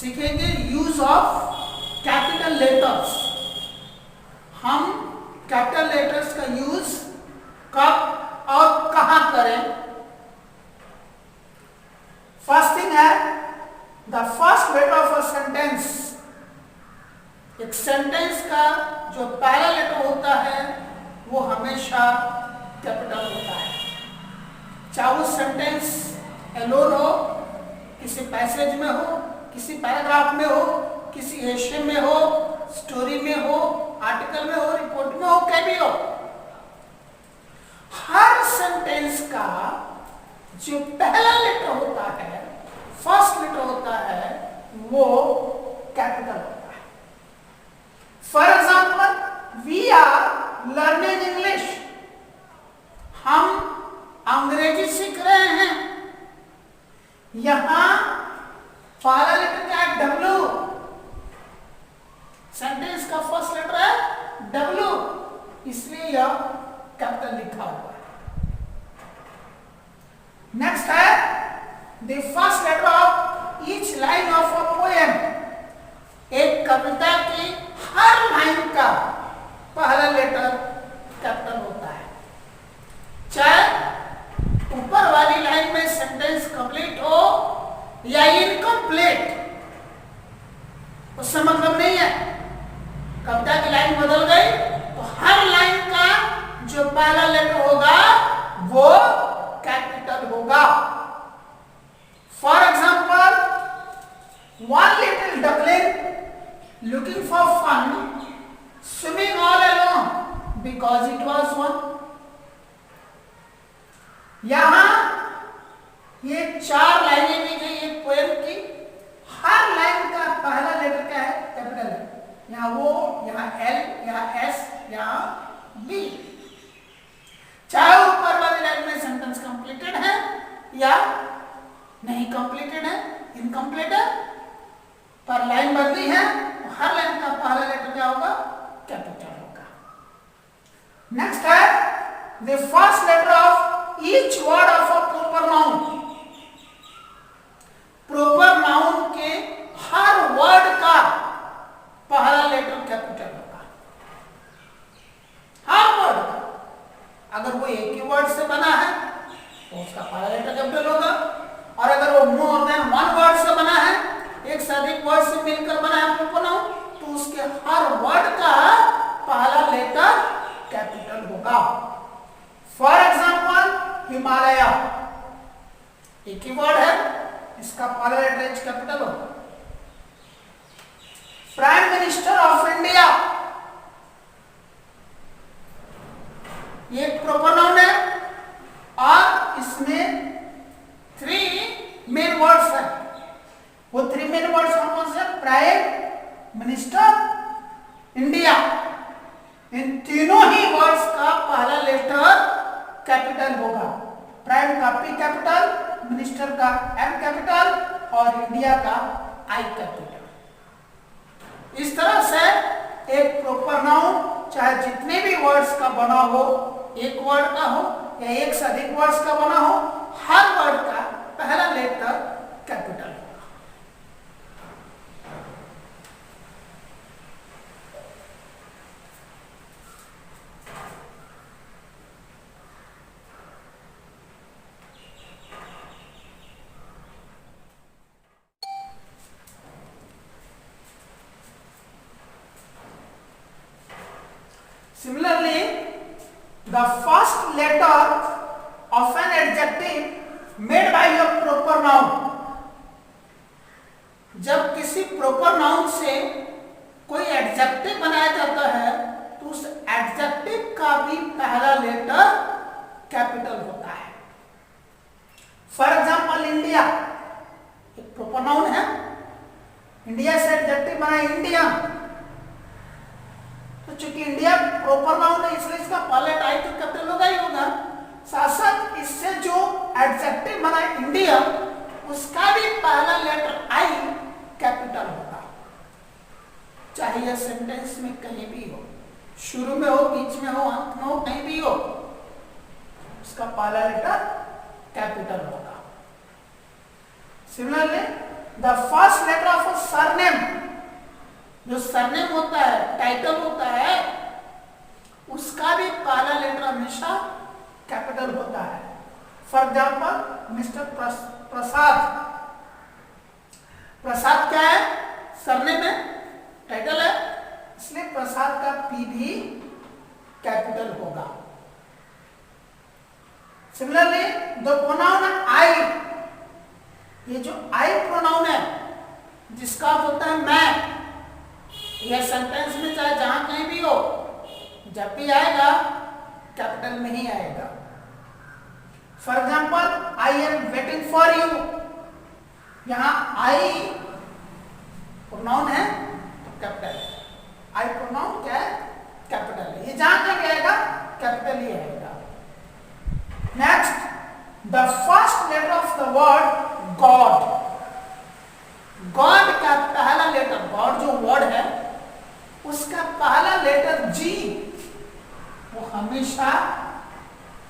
सीखेंगे use of capital letters. हम capital letters का यूज कब और कहां करें। फर्स्ट थिंग है the first letter of a sentence. एक सेंटेंस का जो पहला लेटर होता है वो हमेशा कैपिटल होता है, चाहे वो सेंटेंस एलोन हो, किसी पैसेज में हो, किसी पैराग्राफ में हो, किसी एशे में हो, स्टोरी में हो, आर्टिकल में हो, रिपोर्ट में हो, कहीं भी हो। हर सेंटेंस का जो पहला लेटर होता है, फर्स्ट लेटर होता है, वो कैपिटल होता है। For example we are learning English. हम अंग्रेजी सीख रहे हैं। यहां पहला लेटर क्या है? डब्ल्यू। सेंटेंस का फर्स्ट लेटर है डब्ल्यू, इसलिए यह कैपिटल लिखा हुआ है। नेक्स्ट है the first letter of each line of a poem. एक कविता की हर लाइन का पहला लेटर कैपिटल होता है, चाहे ऊपर वाली लाइन में सेंटेंस कंप्लीट हो या इनकम्प्लीट, उससे मतलब नहीं है। कविता की लाइन बदल गई तो हर लाइन का जो पहला लेटर होगा वो कैपिटल होगा। For example one little duckling looking for fun swimming all alone because it was one. यहां ये चार लाइनें दी गई एक पोएम की, हर लाइन का पहला लेटर क्या है? कैपिटल है। यहाँ वो, यहाँ एल, यहाँ एस, यहाँ बी। चाहे ऊपर वाली लाइन में सेंटेंस कंप्लीटेड है या नहीं कंप्लीटेड है, इनकम्प्लीट है, पर लाइन बदली है तो हर लाइन का पहला लेटर क्या होगा? कैपिटल होगा। नेक्स्ट है the first letter of each word of a proper noun. Proper noun के हर वर्ड का पहला लेटर कैपिटल होगा, हर वर्ड का। अगर वो एक ही वर्ड से बना है तो उसका पहला लेटर कैपिटल होगा, और अगर वो मोर देन वन वर्ड से बना है, एक से अधिक वर्ड से मिलकर बना है प्रॉपर नाउन, तो उसके हर वर्ड का पहला लेटर कैपिटल होगा। फॉर एग्जाम्पल हिमालय, एक ही वर्ड है, इसका पहला लेटर एच कैपिटल होगा। प्राइम मिनिस्टर ऑफ इंडिया, ये प्रॉपर नाउन है और इसमें 3 मेन वर्ड्स है। वो 3 मेन वर्ड्स कौन से? Prime minister, India. इन तीनों ही वर्ड्स का पहला लेटर कैपिटल होगा। प्राइम का पी कैपिटल, मिनिस्टर का एम कैपिटल और इंडिया का आई कैपिटल। इस तरह से एक प्रॉपर नाउन चाहे जितने भी वर्ड्स का बना हो, एक वर्ड का हो या एक से अधिक वर्ड्स का बना हो, हर वर्ड का पहला लेटर कैपिटल होगा। Similarly, the first letter of an adjective made by a proper noun. जब किसी proper noun से कोई adjective बनाया जाता है तो उस adjective का भी पहला लेटर कैपिटल होता है। For example, India एक proper noun है, इंडिया से adjective बना इंडिया, तो चूंकि इंडिया प्रॉपर नाउन है इसलिए इसका पहला लेटर आई तो कैपिटल होगा ही होगा। साथ साथ इससे जो एडजेक्टिव बना इंडिया, उसका भी पहला लेटर आई कैपिटल होगा, चाहे यह सेंटेंस में कहीं भी हो, शुरू में हो, बीच में हो, अंत में हो, कहीं भी हो, उसका पहला लेटर कैपिटल होगा। Similarly the first letter of a surname, जो सरनेम होता है, टाइटल होता है, उसका भी पहला लेटर हमेशा कैपिटल होता है। फॉर एग्जाम्पल मिस्टर प्रसाद, प्रसाद क्या है? सरनेम है, टाइटल है, इसलिए प्रसाद का पी भी कैपिटल होगा। सिमिलरली द प्रोनाउन आई, ये जो आई प्रोनाउन है जिसका अर्थ होता है मैं, यह सेंटेंस में चाहे जहां कहीं भी हो, जब भी आएगा कैपिटल में ही आएगा। For example I am waiting for you, यहां आई प्रोनाउन है तो कैपिटल है, आई प्रोनाउन क्या है? कैपिटल है, ये जहां तक आएगा कैपिटल ही आएगा। Next, the first letter of the word God, God का पहला लेटर, गॉड जो वर्ड है उसका पहला लेटर जी, वो हमेशा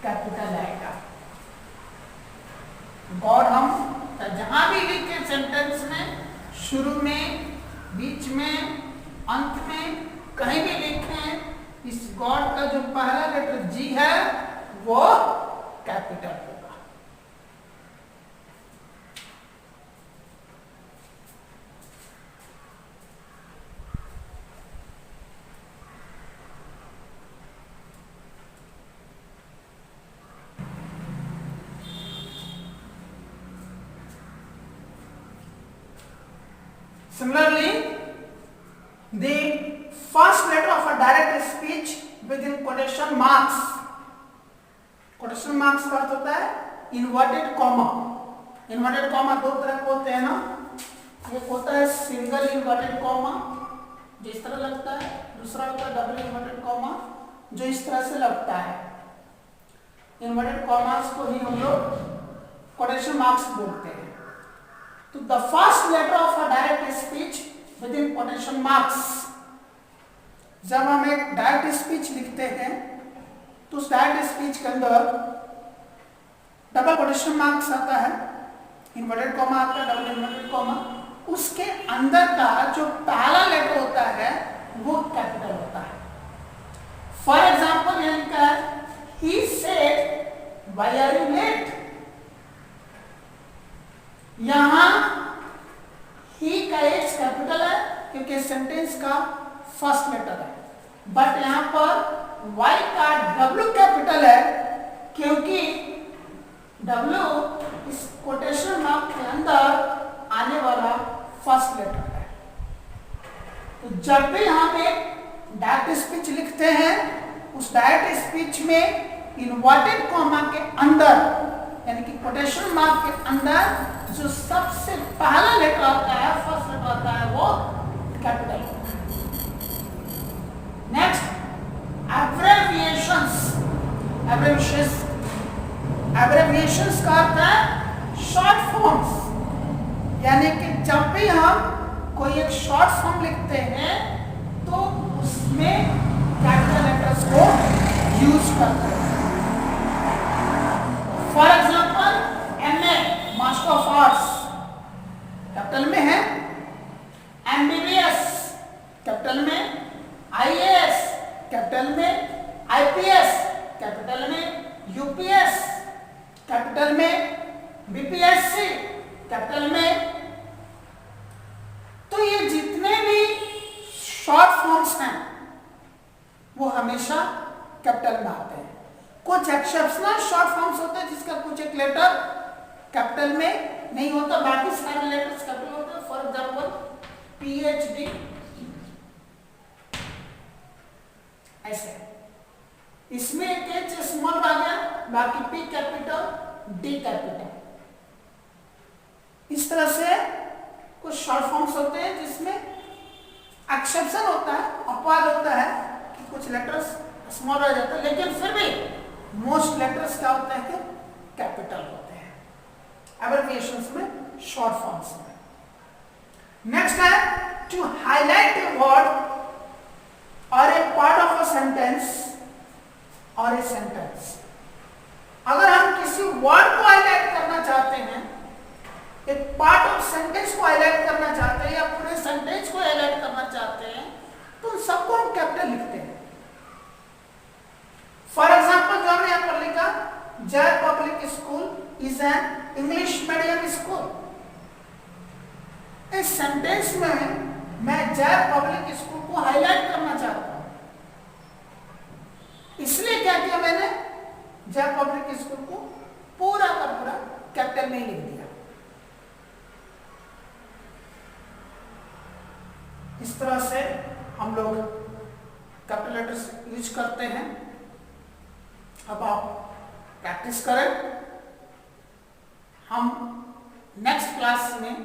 कैपिटल आएगा। गॉड हम जहां भी लिखे सेंटेंस में, शुरू में, बीच में, अंत में, कहीं भी लिखें, इस गॉड का जो पहला लेटर जी है वो कैपिटल होगा। Similarly, the first letter of a direct speech within quotation marks, quotation marks का अर्थ होता है इन्वर्टेड कॉमा। इन्वर्टेड कॉमा दो तरह के होते हैं ना, एक होता है सिंगल इन्वर्टेड कॉमा जो इस तरह लगता है, दूसरा होता है डबल इन्वर्टेड कॉमा जो इस तरह से लगता है। इन्वर्टेड कॉमास को ही हम लोग quotation marks बोलते हैं। तो the first letter of a direct speech within quotation marks, जब हम एक डायरेक्ट स्पीच लिखते हैं तो उस डायरेक्ट स्पीच के अंदर डबल quotation marks आता है, इन्वर्टेड कॉमा आता है, डबल इन्वर्टेड कॉमा, उसके अंदर का जो पहला लेटर होता है वो कैपिटल होता है। फॉर एग्जाम्पल यह लिखा है he said why are you late, यहां ही का एच कैपिटल है क्योंकि सेंटेंस का फर्स्ट लेटर है, बट यहां पर वाई का डब्ल्यू कैपिटल है क्योंकि डब्ल्यू इस कोटेशन मार्क के अंदर आने वाला फर्स्ट लेटर है। तो जब भी हम एक डायरेक्ट स्पीच लिखते हैं, उस डायरेक्ट स्पीच में इन्वर्टेड कॉमा के अंदर यानी कि कोटेशन मार्क के अंदर जो सबसे पहला लेटर आता है, फर्स्ट लेटर आता है, वो कैपिटल होता है। नेक्स्ट, एब्रेविएशंस। एब्रेविएशंस का अर्थ है शॉर्ट फॉर्म्स, यानी कि जब भी हम कोई एक शॉर्ट फॉर्म लिखते हैं तो उसमें कैपिटल लेटर्स को यूज करते हैं। For example MA master of arts capital में है, MBBS कैपिटल में, IAS कैपिटल में, IPS कैपिटल में, UPS कैपिटल में, BPSC कैपिटल में। तो ये जितने भी शॉर्ट फॉर्म्स हैं वो हमेशा कैपिटल में आते हैं। कुछ एक्सेप्शनल शॉर्ट फॉर्म्स होते हैं जिसका कुछ एक लेटर कैपिटल में नहीं होता, बाकी सारे लेटर्स कैपिटल होते हैं। फॉर एग्जाम्पल PhD ऐसे, इसमें एक एच स्मॉल आ गया, बाकी P कैपिटल, D कैपिटल। इस तरह से कुछ शॉर्ट फॉर्म्स होते हैं जिसमें एक्सेप्शन होता है, अपवाद होता है कि कुछ लेटर्स स्मॉल आ जाता है, लेकिन फिर भी मोस्ट लेटर्स क्या होते हैं कि कैपिटल होते हैं एब्रिविएशंस में, शॉर्ट फॉर्म्स में। नेक्स्ट है टू हाईलाइट ए वर्ड और ए पार्ट ऑफ अ सेंटेंस और ए सेंटेंस। अगर हम किसी वर्ड को हाईलाइट करना चाहते हैं एक पार्ट ऑफ सेंटेंस को हाईलाइट करना चाहते हैं या पूरे सेंटेंस को हाईलाइट करना चाहते हैं तो उन सबको हम कैपिटल लिखते हैं। फॉर एग्जाम्पल जो हमने यहां पर लिखा, जय public school is an English medium school. इस सेंटेंस में मैं जय पब्लिक स्कूल को हाईलाइट करना चाहता हूं, इसलिए क्या किया मैंने, जय पब्लिक स्कूल को पूरा का पूरा कैपिटल में लिख दिया। इस तरह से हम लोग कैपिटल लेटर्स यूज करते हैं। अब आप प्रैक्टिस करें। हम नेक्स्ट क्लास में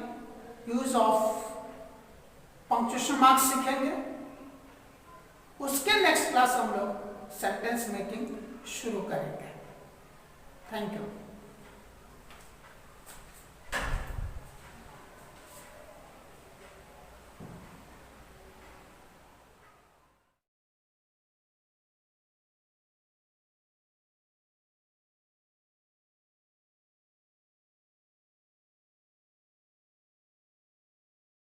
यूज ऑफ पंक्चुएशन मार्क्स सीखेंगे। उसके नेक्स्ट क्लास हम लोग सेंटेंस मेकिंग शुरू करेंगे। Thank you.